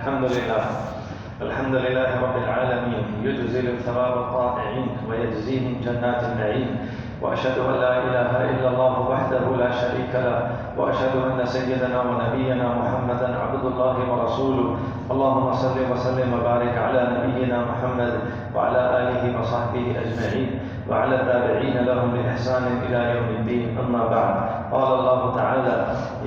الحمد لله رب العالمين يجزل ثواب الطائعين ويجزيهم جنات النعيم، وأشهد أن لا إله إلا الله وحده لا شريك له، وأشهد أن سيدنا ونبينا محمدا عبد الله ورسوله. اللهم صل وسلم وبارك على نبينا محمد وعلى آله وصحبه أجمعين وعلى التابعين لهم بإحسان إلى يوم الدين. أما بعد، قال الله تعالى: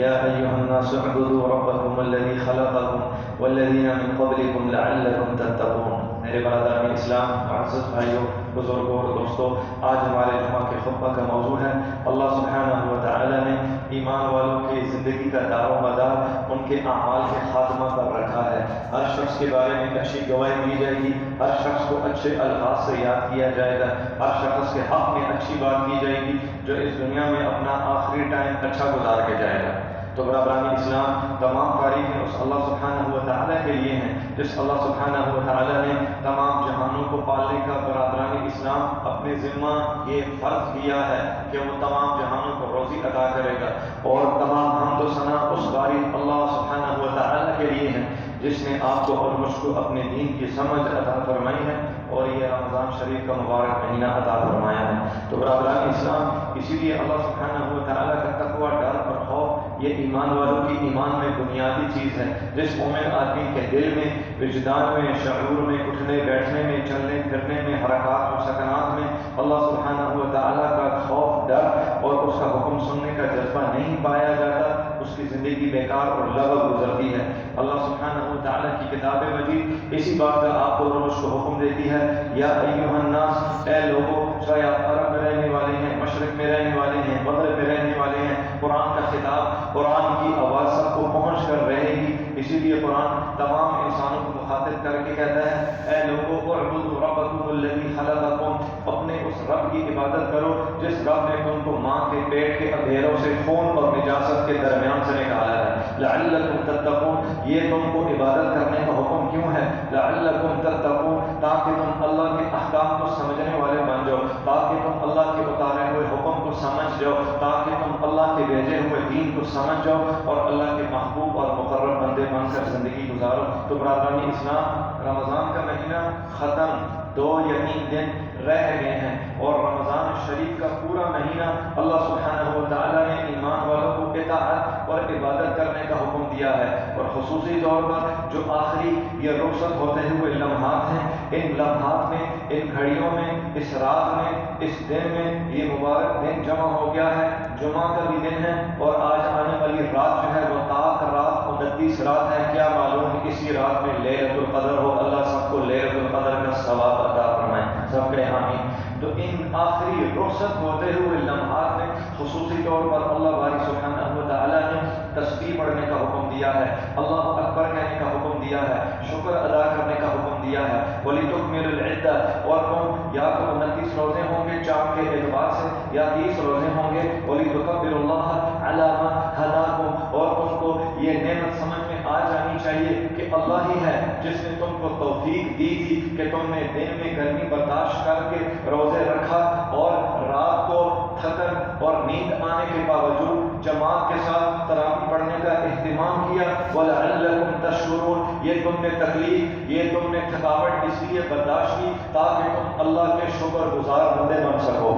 يا أيها الناس اعبدوا ربكم الذي خلقكم والذين من قبلكم لعلكم تتقون. میرے برادران اسلام، معزز بھائیوں، بزرگوں اور دوستوں، آج ہمارے جمعہ کے خطبہ کا موضوع ہے اللہ سبحانہ و تعالی نے ایمان والوں کی زندگی کا دار و مدار ان کے اعمال کے خاتمہ پر رکھا ہے۔ ہر شخص کے بارے میں اچھی گواہی دی جائے گی، ہر شخص کو اچھے الفاظ سے یاد کیا جائے گا، ہر شخص کے حق میں اچھی بات کی جائے گی جو اس دنیا میں اپنا آخری ٹائم اچھا گزار کے جائے گا۔ تو برادران اسلام، تمام تعریفیں اس اللہ سبحانہ و تعالیٰ کے لیے ہیں جس اللہ سبحانہ و تعالیٰ نے تمام جہانوں کو پالنے کا برادران اسلام اپنے ذمہ یہ فرض کیا ہے کہ وہ تمام جہانوں کو روزی عطا کرے گا، اور تمام حمد و ثنا اس باری اللہ سبحانہ و تعالیٰ کے لیے ہیں جس نے آپ کو اور مجھ کو اپنے دین کی سمجھ عطا فرمائی ہے اور یہ رمضان شریف کا مبارک مہینہ عطا فرمایا ہے۔ تو برادران اسلام، اسی لیے اللہ سبحانہ و تعالیٰ کا تقویٰ، ڈر اور خوف یہ ایمان والوں کی ایمان میں بنیادی چیز ہے۔ جس مومن آدمی کے دل میں، وجدان میں، شعور میں، اٹھنے بیٹھنے میں، چلنے پھرنے میں، حرکات اور سکنات میں اللہ سبحانہ و تعالیٰ کا خوف، ڈر اور اس کا حکم سننے کا جذبہ نہیں پایا جاتا، اس کی زندگی بیکار اور لغو گزرتی ہے۔ اللہ سبحانہ و تعالیٰ کی کتاب مجید اسی بات کا آپ کو اور مجھ کو حکم دیتی ہے: یا ایھا الناس، اے لوگوں، چاہے آپ عرب میں رہنے والے ہیں، مشرق میں رہنے والے ہیں، مغرب میں رہنے والے ہیں، قرآن کا خطاب، قرآن کی آواز سب کو پہنچ کر رہے گی۔ اسی لیے قرآن تمام انسانوں کو مخاطب کر کے کہتا ہے: اے لوگوں، اعبدوا ربکم الذی خلقکم، اپنے اس رب کی عبادت کرو جس رب نے تم کو ماں کے پیٹ کے اندھیروں سے، خون اور نجاست کے درمیان سے نکالا ہے۔ لعلکم تتقون، یہ تم کو عبادت کرنے کا حکم کیوں ہے؟ لعلکم تتقون، تاکہ تم اللہ کے احکام کو سمجھنے والے بن جاؤ، تاکہ تم اللہ کے اتارے ہوئے حکم کو سمجھ جاؤ، تاکہ تم اللہ کے بھیجے ہوئے دین کو سمجھ جاؤ اور اللہ کے محبوب اور مقرب بندے بن کر زندگی گزارو۔ تو برادران اسلام، رمضان کا مہینہ ختم، 2 یا 3 دن رہ گئے ہیں، اور رمضان شریف کا پورا مہینہ اللہ سبحانہ و تعالیٰ نے ایمان والوں کو اطاعت اور عبادت کرنے کا حکم دیا ہے، اور خصوصی طور پر جو آخری یہ رخصت ہوتے ہوئے لمحات ہیں، ان لمحات میں، ان گھڑیوں میں، اس رات میں، اس دن میں یہ مبارک دن جمع ہو گیا ہے۔ جمعہ کا بھی دن ہے، اور آج آنے والی رات جو ہے وہ تاک رات 29 رات ہے۔ کیا معلوم کہ اسی رات میں لیلۃ القدر ہو۔ اللہ سب کو لیلۃ القدر کا ثواب عطا فرمائے، سب کہے آمین۔ تو ان آخری رخصت ہوتے ہوئے لمحات میں خصوصی طور پر اللہ باری سبحانہ و تعالیٰ نے تسبیح پڑھنے کا حکم دیا ہے، اللہ اکبر کہنے کا حکم دیا ہے، شکر ادا کرنے کا حکم دیا ہے۔ وَلِتُكْمِلُوا الْعِدَّةَ، اور تم یا تو 29 روزے ہوں گے چاند کے اعتبار سے، یا 30 روزے ہوں گے۔ وَلِتُكَبِّرُوا اللَّهَ عَلَىٰ مَا هَدَاكُمْ، اور تم کو یہ نعمت سمجھ میں آ جانی چاہیے کہ اللہ ہی ہے جس نے تم کو توفیق دی تھی کہ تم نے دن میں گرمی برداشت کر کے روزے رکھا، اور رات کو تھکن اور نیند آنے کے باوجود جماعت کے ساتھ تراویح پڑھنے کا اہتمام کیا۔ وَلَعَلَّكُمْ تَشْكُرُونَ، یہ تم نے تکلیف، یہ تم نے تھکاوٹ اس لیے برداشت کی تاکہ تم اللہ کے شکر گزار بندے بن سکو،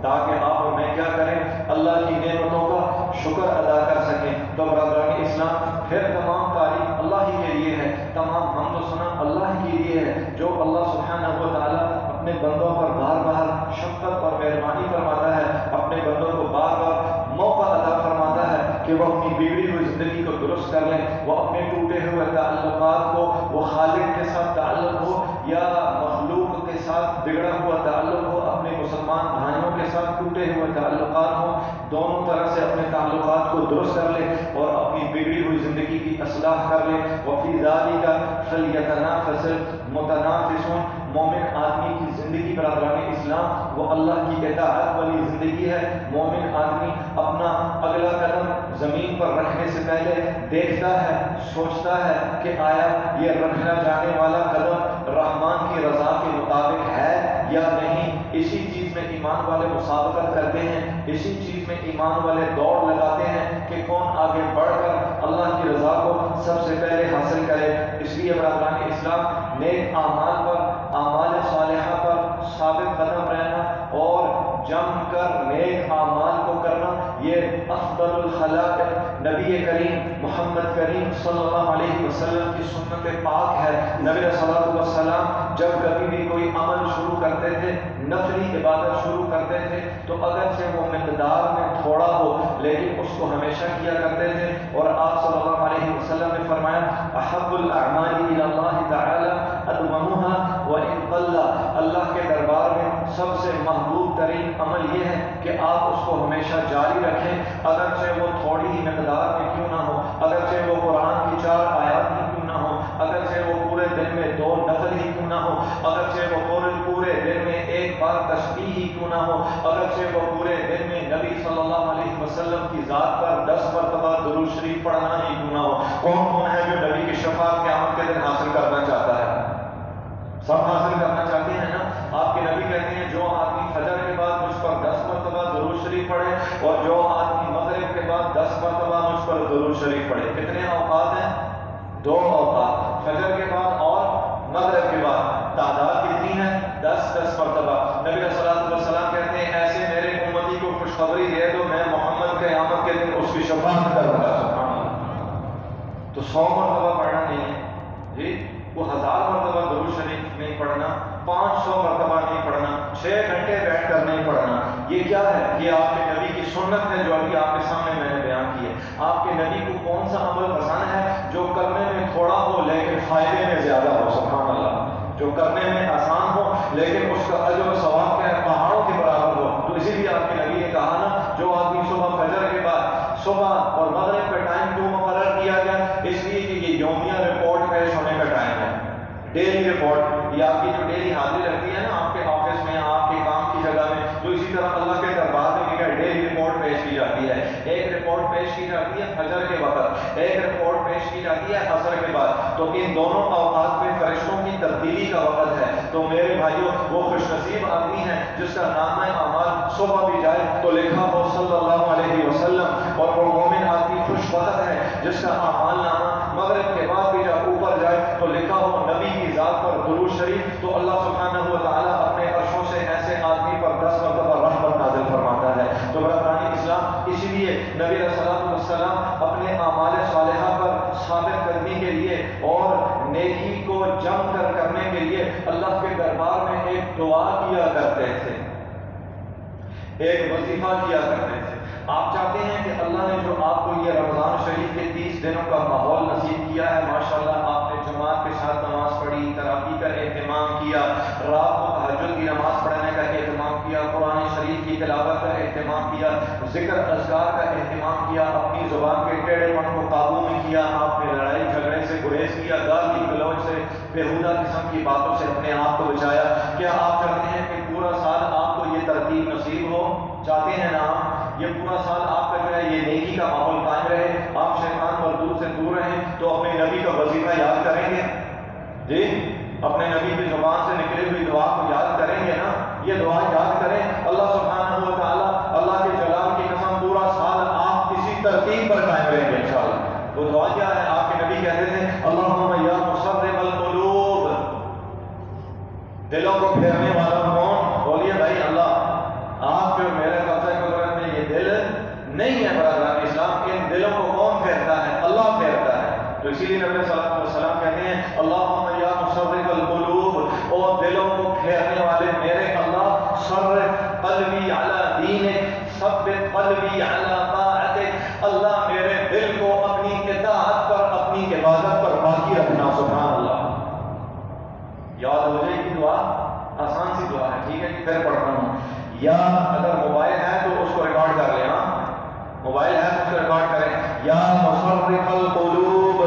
تاکہ آپ اور میں کیا کریں؟ اللہ کی نعمتوں کا شکر ادا کر سکیں۔ تو برادران اسلام، پھر تمام تعریف اللہ ہی کے لیے ہے، تمام حمد و ثنا اللہ ہی کے لیے ہے، جو اللہ سبحانہ و تعالیٰ اپنے بندوں پر بار بار شفقت اور مہربانی فرماتا ہے، اپنے بندوں کو بار بار موقع عطا فرماتا ہے کہ وہ اپنی بگڑی ہوئی زندگی کو درست کر لیں، وہ اپنے ٹوٹے ہوئے تعلقات کو، وہ خالق کے ساتھ تعلق ہو یا مخلوق کے ساتھ بگڑا ہوا تعلق ہو، اپنے مسلمان بھائیوں کے ساتھ ٹوٹے ہوئے تعلقات ہوں، دونوں طرح سے اپنے تعلقات کو درست کر لیں اور اپنی بگڑی ہوئی زندگی کی اصلاح کر لیں۔ وَفِي ذَلِكَ فَلْيَتَنَافَسِ الْمُتَنَافِسُونَ، مومن آدمی کی زندگی برادران اسلام وہ اللہ کی اطاعت والی زندگی ہے۔ مومن آدمی اپنا اگلا قدم زمین پر رکھنے سے پہلے دیکھتا ہے، سوچتا ہے کہ آیا یہ رکھنا جانے والا قدم رحمان کی رضا کے مطابق ہے یا نہیں۔ اسی چیز میں ایمان والے مسابقت کرتے ہیں، اسی چیز میں ایمان والے دوڑ لگاتے ہیں کہ کون آگے بڑھ کر اللہ کی رضا کو سب سے پہلے حاصل کرے۔ اس لیے برادران اسلام نیک اعمال پر، اعمال صالحہ پر ثابت قدم رہنا اور جم کر نیک اعمال کو کرنا، یہ افضل الخلائق نبی کریم محمد کریم صلی اللہ علیہ وسلم کی سنت پاک ہے۔ نبی صلی اللہ علیہ وسلم جب کبھی بھی کوئی عمل شروع کرتے تھے، نفلی عبادت شروع کرتے تھے، تو اگرچہ وہ مقدار میں تھوڑا ہو لیکن اس کو ہمیشہ کیا کرتے تھے۔ اور آپ صلی اللہ علیہ وسلم نے فرمایا احب الاعمال الی اللہ تعالی ادومها وان قل، اللہ کے دربار میں سب سے محبوب ترین عمل یہ ہے کہ آپ اس کو ہمیشہ جاری رکھیں، اگرچہ وہ تھوڑی ہی مقدار میں کیوں نہ ہو، اگرچہ وہ قرآن کی 4 آیات ہی کیوں نہ ہو، اگرچہ وہ پورے دن میں 2 نفل ہی کیوں نہ ہو، اگرچہ وہ پورے دن میں 1 بار تسبیح ہی کیوں نہ ہو، اگرچہ وہ پورے دن میں نبی صلی اللہ علیہ وسلم کی ذات پر 10 مرتبہ درود شریف پڑھنا ہی کیوں نہ ہو۔ کون ہے جو نبی کی شفاعت قیامت کے دن حاصل کرنا چاہتا ہے؟ سب حاصل کرنا چاہتے ہیں نا۔ آپ کے نبی کہتے ہیں جو آدمی فجر کے بعد مجھ پر 10 مرتبہ درود شریف پڑھے اور جو آدمی مغرب کے بعد 10 مرتبہ مجھ پر درود شریف پڑھے۔ کتنے اوقات ہیں؟ 2 اوقات، فجر کے بعد اور مغرب کے بعد۔ تعداد کتنی ہے؟ 10 مرتبہ۔ نبی صلی اللہ علیہ وسلم کہتے ہیں ایسے میرے امتی کو خوشخبری دے دو میں محمد قیامت کے دن اس کی شفاعت کروں گا۔ سبحان اللہ۔ تو 100 مرتبہ پڑھنا نہیں ہے جی، وہ 1000 مرتبہ درود شریف نہیں پڑھنا، 500 مرتبہ نہیں پڑھنا، 6 گھنٹے بیٹھ کر نہیں پڑھنا۔ یہ کیا ہے؟ یہ آپ کے نبی کی سنت ہے جو ابھی آپ کے سامنے میں نے بیان کی ہے۔ آپ کے نبی کو کون سا عمل پسند ہے؟ جو کرنے میں تھوڑا ہو لیکن فائدے میں زیادہ ہو۔ سبحان اللہ۔ جو کرنے میں آسان ہو لیکن اس کا اجر و ثواب کیا ہے؟ پہاڑوں کے برابر ہو۔ تو اسی لیے آپ کے نبی نے کہا نا، جو آدمی صبح فجر کے بعد صبح اور مغرب کا ٹائم کیوں مقرر کیا گیا؟ اس لیے کہ یہ یومیہ رپورٹ پیش ہونے کا ٹائم ہے، ڈیلی رپورٹ۔ یہ آپ کی جو ڈیلی حاضری رہتی ہے نا آپ کے آفس میں، آپ کے کام کی جگہ میں، تو اسی طرح اللہ کے دربار میں کیا ڈیلی رپورٹ پیش کی جاتی ہے۔ ایک رپورٹ پیش کی جاتی ہے فجر کے وقت، ایک رپورٹ پیش کی جاتی ہے عصر کے بعد۔ تو ان دونوں اوقات میں فرشتوں کی تبدیلی کا وقت ہے۔ تو میرے بھائیوں، وہ خوش نصیب آدمی ہے جس کا نامہ اعمال صبح بھی جائے تو لکھا ہو صلی اللہ علیہ وسلم، اور وہ مومن آدمی خوش بخت ہے جس کا اعمال نامہ مغرب کے بعد بھی جب اوپر جائے تو لکھا ہو نبی کی ذات پر درود شریف۔ تو اللہ سبحانہ و تعالیٰ اپنے عرشوں سے ایسے آدمی پر 10 مرتبہ رحمت نازل فرماتا ہے۔ تو برادران اسلام، اسی لیے نبی علیہ الصلوۃ والسلام اپنے اعمال صالحہ پر ثابت کرنے کے لیے اور نیکی کو جم کر کرنے کے لیے اللہ کے دربار میں ایک دعا کیا کرتے تھے، ایک وظیفہ کیا کرتے تھے۔ آپ چاہتے ہیں کہ اللہ نے جو آپ کو یہ رمضان شریف کے 30 دنوں کا ماحول نصیب کیا ہے، ماشاءاللہ آپ نے جماعت کے ساتھ نماز پڑھی، تراویح کا اہتمام کیا، رات کو تہجد کی نماز پڑھنے کا اہتمام کیا، قرآن شریف کی تلاوت کا اہتمام کیا، ذکر اذکار کا اہتمام کیا، اپنی زبان کے ٹیڑھے پن کو قابو میں کیا، آپ نے لڑائی جھگڑے سے گریز کیا، گالی گلوچ سے، بیہودہ قسم کی باتوں سے اپنے آپ کو بچایا۔ کیا آپ چاہتے ہیں کہ پورا سال آپ کو یہ ترتیب نصیب ہو؟ چاہتے ہیں نا؟ یہ پورا سال آپ کا جو ہے یہ نیکی کا ماحول قائم رہے، آپ شیطان مردود سے دور رہیں، تو اپنے نبی کا وظیفہ یاد کریں گے جی، اپنے نبی کی زبان سے نکلی ہوئی دعا کو یاد کریں گے نا؟ یہ دعا یاد کریں، اللہ سبحانہ و تعالیٰ، اللہ کے جلال کی قسم پورا سال آپ اسی ترتیب پر قائم رہیں گے انشاءاللہ۔ وہ دعا کیا ہے؟ آپ کے نبی کہتے تھے اللہم یا مصرف القلوب، دلوں کو پھیرنے والا کون؟ بولیے بھائی اللہ۔ آپ جو میرے قبضہ قدرت میں یہ دل نہیں ہے برادران اسلام، ان دلوں کو کون پھیرتا ہے؟ اللہ پھیرتا ہے۔ تو اسی لیے نبی صلی اللہ علیہ وسلم کہتے ہیں اللہم یا مصرف القلوب، اور دلوں کو پھیرنے والے میرے اللہ، صرف قلبی علی دینک، ثبت قلبی علی طاعتک، اللہ میرے دل کو اپنی اطاعت پر، اپنی عبادت پر باقی رکھنا۔ سبحان اللہ۔ یاد ہو جائے گی دعا، آسان سی دعا ہے، ٹھیک ہے جی، پھر پڑھتا ہوں۔ یا اگر موبائل ہے تو اس کو ریکارڈ کر لیں، ہاں موبائل ہے تو اس کو ریکارڈ کریں۔ یا مصرف القلوب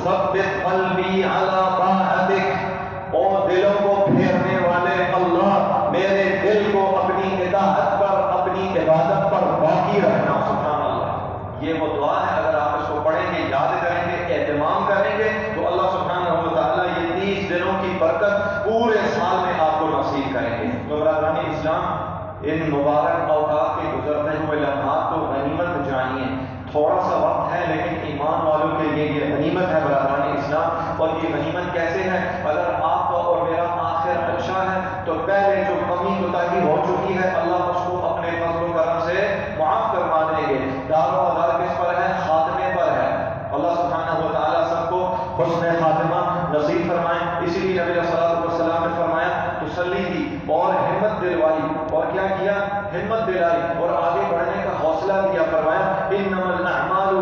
ثبت قلبی علی طاعتک، اور دلوں کو پھیرنے والے اللہ میرے دل کو اپنی اطاعت پر، اپنی عبادت پر باقی رکھنا۔ سبحان اللہ۔ یہ وہ دعا ہے، اگر آپ اس کو پڑھیں گے، یاد کریں گے، اہتمام کریں گے، تو اللہ سبحانہ و تعالیٰ یہ 30 دنوں کی برکت پورے سال میں آپ کو نصیب کریں گے۔ تو برادران اسلام، ان مبارک اوقات کے گزرتے ہوئے لمحات کو غنیمت جانیے۔ تھوڑا سا وقت ہے لیکن ایمان والوں کے لیے یہ غنیمت ہے ہوگی۔ غنیمت کیسے ہے؟ اگر آپ کا اور میرا آخر اچھا ہے تو پہلے جو کمی کوتاہی ہو چکی ہے اللہ اس کو اپنے فضل و کرم سے معاف کروا دیں گے۔ دار و مدار کس پر ہے؟ خاتمے پر ہے۔ اللہ سبحانہ و تعالیٰ سب کو حسن خاتمہ نصیب فرمائیں۔ اسی لیے نبی صلی اللہ علیہ وسلم نے فرمایا تسلی دی اور ہمت دلوائی، اور کیا کیا؟ ہمت دلائی اور آگے بڑھنے کا حوصلہ دیا۔ فرمایا انما الاعمال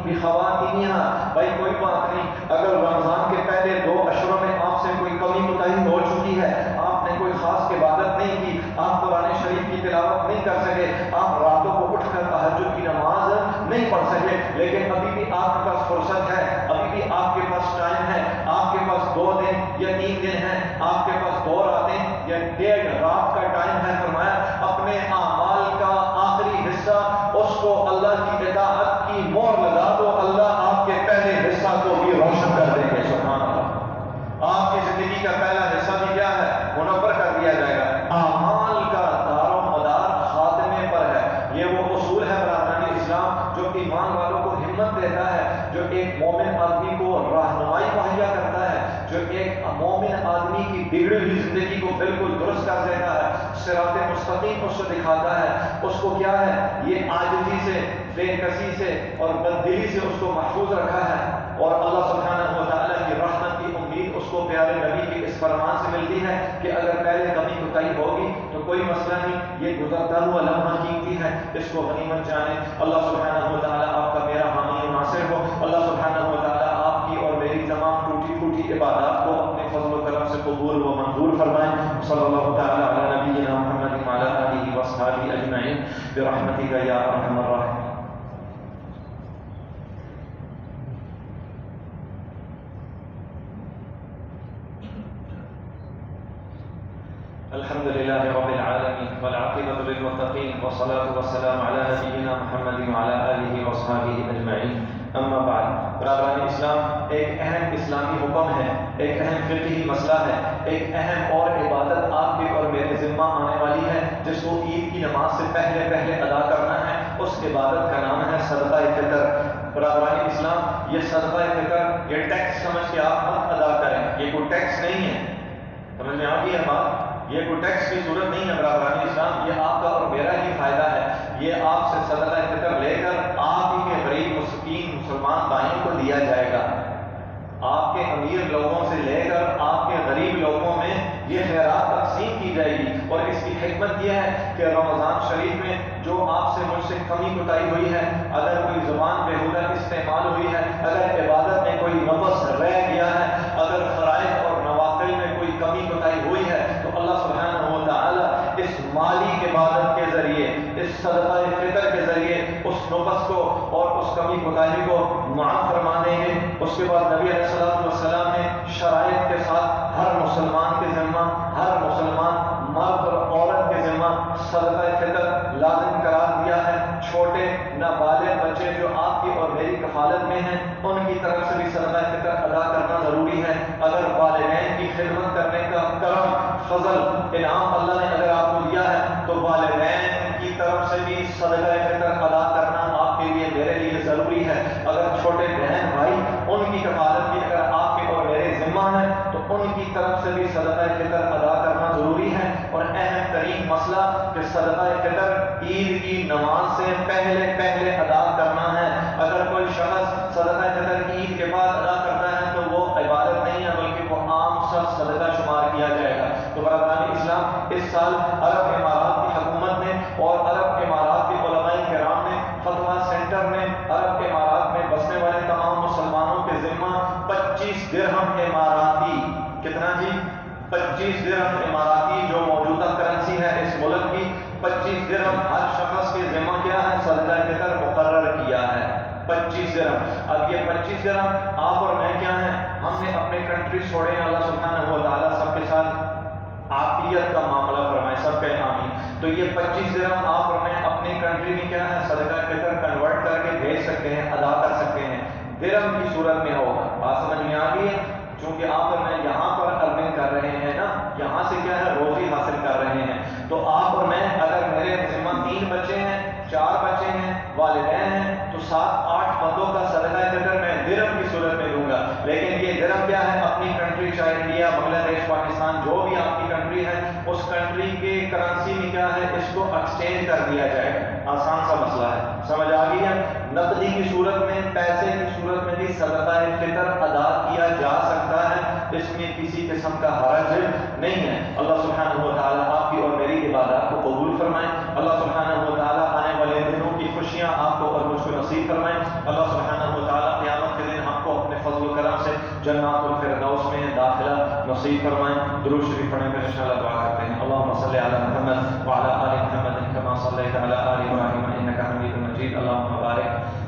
بخواتیمها، بھائی کوئی بات نہیں، اگر رمضان کے پہلے 2 اشروں میں آپ سے کوئی کمی کوتاہی ہو چکی ہے، آپ نے کوئی خاص عبادت نہیں کی، آپ قرآن شریف کی تلاوت نہیں کر سکے، آپ راتوں کو اٹھ کر تہجد کی نماز نہیں پڑھ سکے، لیکن ابھی بھی آپ کے پاس فرصت ہے، ابھی بھی آپ کے پاس ٹائم ہے، آپ کے پاس 2 دن یا 3 دن ہیں، آپ کے پاس 2 راتیں یا 1.5 رات کا ٹائم ہے۔ فرمایا اپنے اعمال کا آخری حصہ اس کو اللہ کی اطاعت کی مہر لگا دو، اللہ آپ کے پہلے حصہ کو بھی روشن کر دیں گے۔ سبحان اللہ، آپ کی زندگی کا پہلا حصہ بھی کیا ہے؟ منور کر دیا جائے گا۔ اعمال کا دار و مدار خاتمے پر ہے۔ یہ وہ اصول ہے برادران اسلام جو ایمان والوں کو ہمت دیتا ہے، جو ایک مومن آدمی کو رہنمائی مہیا کرتا ہے، جو ایک مومن آدمی کی بگڑی ہوئی زندگی کو بالکل درست کر دیتا ہے، صراط مستقیم اس کو دکھاتا ہے۔ اس کو کیا ہے؟ یہ عاجزی سے، بے کسی سے اور بددلی سے اس کو محفوظ رکھا ہے، اور اللہ سبحانہ و تعالیٰ کی رحمت کی امید اس کو پیارے نبی کے اس فرمان سے ملتی ہے کہ اگر پہلے کمی کوتاہی ہوگی تو کوئی مسئلہ نہیں، یہ گزرتا ہوا لمحہ قیمتی ہے، اس کو غنیمت جانے۔ اللہ سبحانہ و تعالیٰ آپ کا میرا حامی و ناصر ہو۔ اللہ سبحانہ و تعالیٰ آپ کی اور میری تمام ٹوٹی پھوٹی عبادات کو اپنے فضل و کرم سے قبول و منظور فرمائیں۔ صلی اللہ تعالیٰ علی نبینا محمد وعلی آلہ وصحبہ اجمعین برحمتک یا ارحم الراحمین۔ الحمد للہ رب العالمین والعاقبۃ للمتقین والصلاۃ والسلام علی نبینا محمد وعلی آلہ وصحبہ اجمعین، اما بعد۔ برادران اسلام، ایک اہم اسلامی حکم ہے، ایک اہم فقہی مسئلہ ہے، ایک اہم اور عبادت آپ کے اور میرے ذمہ آنے والی ہے جس کو عید کی نماز سے پہلے ادا کرنا ہے۔ اس عبادت کا نام ہے صدقہ فطر۔ برادران اسلام، یہ صدقہ فطر یہ ٹیکس سمجھ کے آپ مت ادا کریں، یہ کوئی ٹیکس نہیں ہے، سمجھ میں آ گئی ہے بات؟ یہ کوئی ٹیکس کی صورت نہیں ہے برادران اسلام، یہ آپ کا اور میرا ہی فائدہ ہے۔ یہ آپ سے صدقہ فطر لے کر آپ ہی کے غریب مسکین مسلمان بھائیوں کو دیا جائے گا، آپ کے امیر لوگوں سے لے کر آپ کے غریب لوگوں میں یہ خیرات تقسیم کی جائے گی۔ اور اس کی حکمت یہ ہے کہ رمضان شریف میں جو آپ سے مجھ سے کمی کوتاہی ہوئی ہے، اگر کوئی زبان بیہودہ استعمال ہوئی ہے، اگر عبادت میں کوئی نقص رہ گیا ہے، اگر فرائض اور نوافل میں کوئی کمی کوتاہی ہوئی ہے، تو اللہ سبحانہ و تعالیٰ اس مالی عبادت کے ذریعے، اس صدقہ فطر کے ذریعے اس نقص کو اور اس کمی کوتاہی کو معاف فرما دیں گے۔ اس کے بعد نبی علیہ السلام نے شرائط کے ساتھ ہر مسلمان کے ذمہ، ہر مسلمان مرد اور عورت کے ذمہ صدقہ فطر لازم قرار دیا ہے۔ چھوٹے نابالغ بچے جو آپ کی اور میری کفالت میں ہیں، ان کی طرف سے بھی صدقہ فطر ادا کرنا ضروری ہے۔ اگر والدین کی خدمت کرنے کا کرم، فضل، انعام اللہ نے اگر آپ کو دیا ہے تو والدین کی طرف سے بھی صدقہ فطر ادا کرنا آپ کے لیے میرے لیے ضروری ہے۔ اگر چھوٹے بہن بھائی، ان کی کفالت بھی اگر آپ کے اور میرے ذمہ ہے تو ان کی طرف سے بھی صدقہ فطر ادا کرنا ضروری ہے۔ اور اہم ترین مسئلہ کہ صدقہ فطر عید کی نماز سے پہلے ادا کرنا ہے۔ اگر کوئی شخص صدقہ فطر عید کے بعد ادا کرتا ہے تو وہ عبادت نہیں ہے بلکہ وہ عام سا صدقہ شمار کیا جائے گا۔ تو برادران اسلام، اس سال عرب امارات کی حکومت نے اور عرب امارات کے علماء کرام نے، فتویٰ سینٹر نے عرب امارات میں بسنے والے تمام مسلمانوں کے ذمہ 25 درہم اماراتی، کتنا جی؟ 25 درہم اماراتی جو موجودہ کرنسی ہے اس ملک کی، 25 درہم ہر شخص کے ذمہ کیا ہے؟ صدقہ فطر مقرر کیا ہے 25 درہم۔ اب یہ 25 درہم آپ اور میں کیا ہیں؟ ہم نے اپنے کنٹری چھوڑے ہیں، اللہ سبحانہ و تعالیٰ سب کے ساتھ عافیت کا معاملہ فرمائے، سب کے آمین۔ تو یہ 25 درہم آپ اور میں اپنی کنٹری میں کیا ہے؟ صدقہ فطر کنورٹ کر کے بھیج سکتے ہیں، ادا کر سکتے ہیں، درہم کی صورت میں ہوگا۔ بات سمجھ میں آ گئی ہے؟ چونکہ آپ اور میں یہاں پر ارننگ کر رہے ہیں نا، یہاں سے کیا ہے؟ روزی حاصل کر رہے ہیں۔ تو آپ اور میں اگر میرے ذمہ 3 بچے ہیں، 4 بچے ہیں، والدین ہیں، تو 7-8 بندوں کا صدقہ فطر میں درہم کی صورت میں دوں گا۔ لیکن یہ درہم کیا ہے؟ اپنی کنٹری، چاہے انڈیا، بنگلہ دیش، پاکستان، جو بھی آپ کی کنٹری ہے، اس کنٹری کے کرنسی میں کیا ہے؟ اس کو ایکسچینج کر دیا جائے گا۔ آسان سا مسئلہ ہے، سمجھ آ گئی ہے؟ نقدی کی صورت میں، پیسے کی صورت میں بھی صدقہ فطر ادا کیا جا سکتا ہے، اس میں کسی قسم کا حرج نہیں ہے۔ اللہ سبحانہ و تعالیٰ آپ کی اور میری عبادات کو قبول فرمائے۔ اللہ سبحانہ و تعالیٰ آنے والے دنوں کی خوشیاں آپ کو اور مجھ کو نصیب فرمائے۔ اللہ سبحانہ و تعالیٰ قیامت کے دن ہم کو اپنے فضل و کرم سے جنات الفردوس میں داخلہ نصیب فرمائے۔ درود شریف پڑھنے میں انشاءاللہ دعا کرتے ہیں۔ اللہم صلی علی محمد وعلی آل محمد کما صلیت علی آل ابراہیم انک حمید مجید۔ اللہم بارک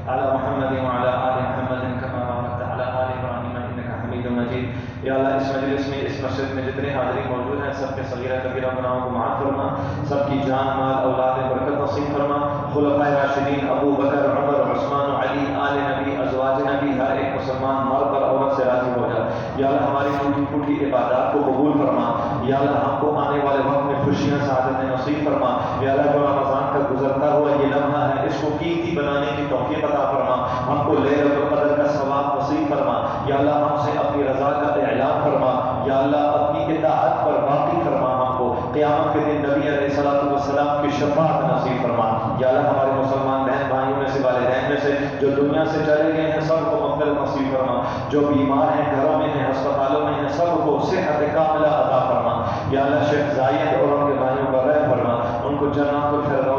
علی محمد وعلی آل محمد کما بارکت علی آل ابراہیم انک حمید مجید۔ یا اللہ اس مجلس میں، اس مسجد میں جتنے حاضرین موجود ہیں، سب کے صغیرہ کبیرہ گناہوں کو معاف فرما، سب کی جان مال اولاد برکت نصیب فرما۔ خلفائے راشدین ابو بکر، عمر، عثمان، علی، آل نبی، ازواج نبی، ہر ایک مسلمان مرد اور عورت سے راضی ہو جا۔ یا اللہ ہماری ٹوٹی پھوٹی عبادات کو قبول فرما۔ یا اللہ ہم کو آنے والے وقت میں خوشیاں سعادتیں نصیب فرما۔ یا اللہ جو رمضان کا گزرتا ہوا یہ لمحہ ہے، اس کو قیمتی بنانے کی توفیق عطا فرما۔ ہم کو لیلۃ القدر کا ثواب نصیب فرما۔ یا اللہ ہم سے اپنی رضا کا اعلان فرما۔ یا اللہ اپنی اطاعت پر باقی فرما۔ ہم کو قیامت کے دن نبی علیہ الصلوۃ والسلام کی شفاعت نصیب فرما۔ یا اللہ ہمارے مسلمان بہن بھائیوں میں سے، والدین میں سے جو دنیا سے چلے گئے ہیں، سب کو مغفرت نصیب فرما۔ جو بیمار ہیں، گھروں میں ہیں، ہسپتالوں میں ہیں، سب کو صحت کاملہ عطا فرما۔ یا اللہ شیخ زاید اور ان کے بھائیوں کا رحم فرما، ان کو جنات الفردوس